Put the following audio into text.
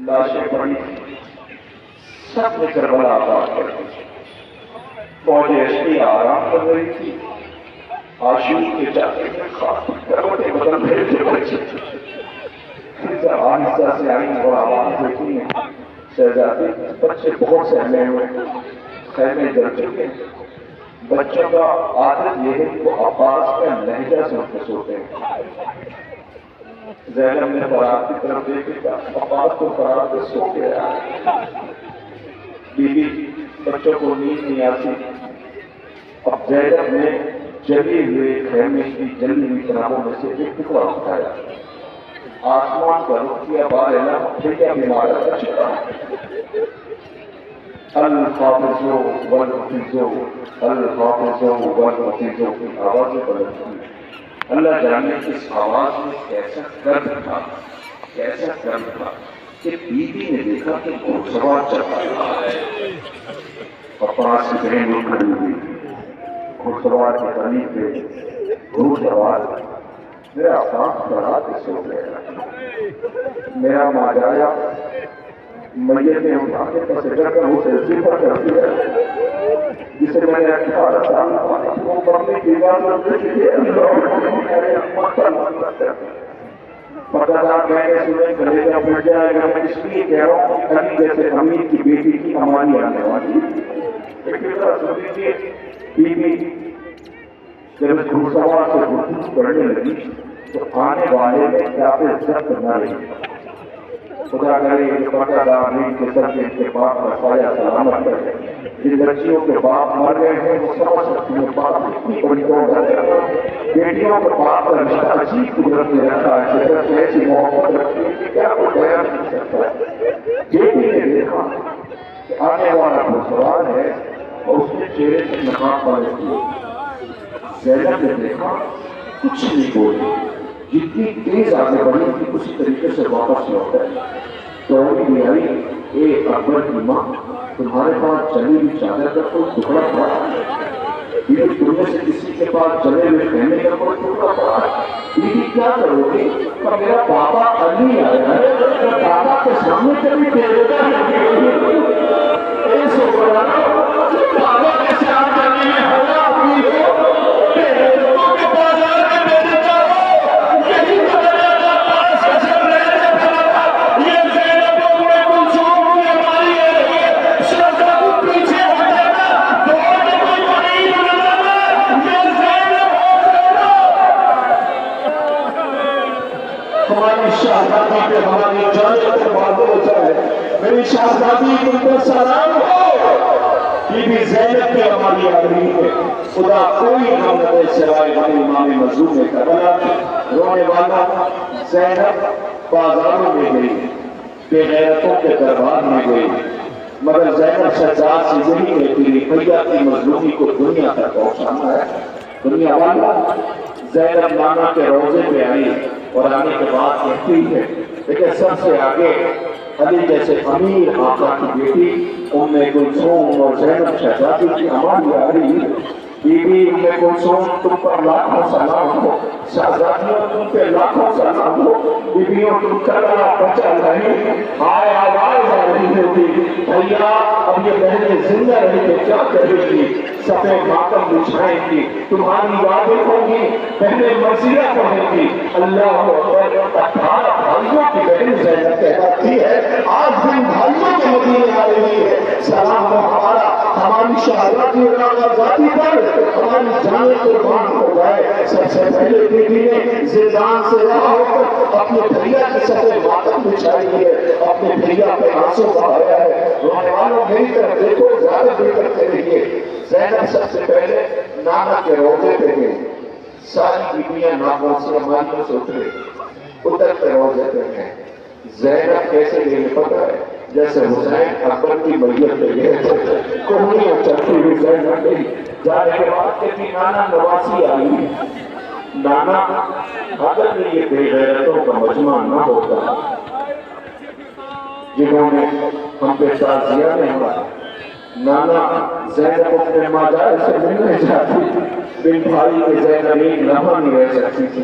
لاشیں پڑی سب نے کربلا آباد کر دی. فوج اشکی آرام کر رہی تھی. عاشق کے جاتے میں خاص کروٹے بدل رہے تھے بچے. جب آہستہ سے آئی اور آواز دیتی ہے شہزادی بچے بہت سہمے ہوئے خیمے جل چکے. بچوں کا عادت یہ ہے کہ وہ عباس کا لہجہ سن کے سوتے ہیں. زینب نے فرات کی طرف دیکھا عباس کو فرات پہ سو گیا. بی بی بچوں کو نیند نہیں آتی. اب زینب نے جلی ہوئے خیمے کی جلی ہوئی کتابوں میں سے ایک ٹکڑا اٹھایا, آسمان کا رخ کیا. بارے پھر بیمار اچھا الحافظو والحفظو الحافظو والحفظو کی آوازیں بدلتی. اللہ جانے اس آواز میں کیسا درد تھا, کیسا درد تھا کہ بیوی نے دیکھا کہ گھوڑ سوار چل رہا ہے اور پاس سے بہن اٹھ کھڑی ہوئی. گھوڑ سوار کے قریب پہ گھوڑ سوار میرا عباس بڑھا کے سو گیا. میرا ماجایا میتیں اٹھا کے پسکر کر اسے ذبح کر دیا جسے میں نے 18 سال وہ مرنے کی اجازت دے دی. پتہ میں نے سنے کلیجہ پھٹ جائے گا. میں اس لیے کہہ رہا ہوں کہ علی جیسے امیر کی بیٹی کی امانی آنے والی بی بی جب گھوڑ سوار سے گفتگو کرنے لگی تو آنے والے میں کیا پہ عزت نہ رہی. خدا کرے کہ پردہ دار نہیں کہ سب کے اتفاق کا سایہ سلامت کرے. جن بچیوں کے باپ مر گئے ہیں وہ سمجھ سکتی ہیں باپ اتنی بڑی قوت ہے. بیٹیوں کے باپ کا رشتہ عجیب قدرت نے رکھا ہے. قدرت نے ایسی محبت رکھی ہے کہ کیا کوئی بیان نہیں سکتا. بیٹی نے دیکھا کہ آنے والا گھوڑسوار ہے اور اس نے چہرے سے نقاب پڑے کیے. زینب نے دیکھا کچھ نہیں بولی. جتنی تیز آگے بڑھی تھی اسی طریقے سے واپس لوٹا ہے. دوڑی بھی آئی. اے اکبر کی ماں تمہارے پاس چلی ہوئی چادر کا کوئی ٹکڑا پڑا ہے؟ بیوی تم میں سے کسی کے پاس چلے ہوئے خیمے کا کوئی ٹکڑا پڑا ہے؟ بیوی کیا کرو گی؟ پر میرا پاپا علی آیا ہے. میں پاپا کے سامنے کبھی تیرے گا ایسے بڑا پاپا کے سامنے علی میں ہوگا اپنی ہو تیرے لوگوں کے پاس آ کے میرے ہماری شہزادی پہ ہماری جانے پر بات ہو جائے. میری شہزادی تم کو سلام ہو. بی بی زینب پہ ہماری آگری ہے. خدا کوئی غم نہ دے سوائے ہمیں امام مظلوم کربلا. رونے والا زینب بازاروں میں گئی, بے غیرتوں کے دربار میں گئی, مگر زینب سجاد سے یہی کہتی ہے بھیا کی مظلومی کو دنیا تک پہنچانا ہے. دنیا والا زینب نانا کے روزے پہ آئی اور آنے کے بعد کہتی ہے لیکن سب سے آگے علی جیسے امیر آقا کی بیٹی ام کلثوم اور زینب شہزادی کی ہماری آ رہی ہے. بی بی ام کلثوم تم پر لاکھوں سلام ہو. شہزادیوں تم پہ لاکھوں سلام ہو. بیویوں تم کرنا بچا رہی. آئے آواز آ رہی ہوتی بھیا اب یہ بہنیں زندہ رہی تو کیا کرے گی؟ سفید ماتم بچھائیں گی, تمہاری یادیں ہوں گی, بہنیں مرثیہ پڑھیں گی. اللہ اکبر. 18 بھائیوں کی بہن زینب کہلاتی ہے. آج دن بھائیوں کے مدینے آ رہی ہے. سلام ہو ہمارا ہماری شہزادی اور ذاتی پر ہماری جانیں قربان ہو جائے. سب سے پہلے بیوی نے زندان سے رہا ہو کر اپنے بھیا کی سفید ماتم بچھائی ہے, اپنے بھیا پہ آنسو بہایا ہے. رونے والوں میری طرف دیکھو, زیادہ دیر کرتے رہیے. زینب سب سے پہلے نانا کے روزے پہ گئی. ساری بیویاں ناگوں سے ہماریوں سے اتر کے روزے پہ گئے. زینب کیسے گئی پتہ ہے؟ جیسے حسین اکبر کی میت پہ گئے تھے. کوہنیاں چلتی ہوئی زینب گئی. جانے کے بعد کہتی نانا نواسی آئی. نانا اگر یہ بے غیرتوں کا مجمع نہ ہوتا جنہوں نے ہم پہ تعزیہ نہیں ہوا, نانا زینب اپنے ماجائے سے ملنے جاتی. بن بھائی کے زینب ایک لمحہ نہیں رہ سکتی تھی.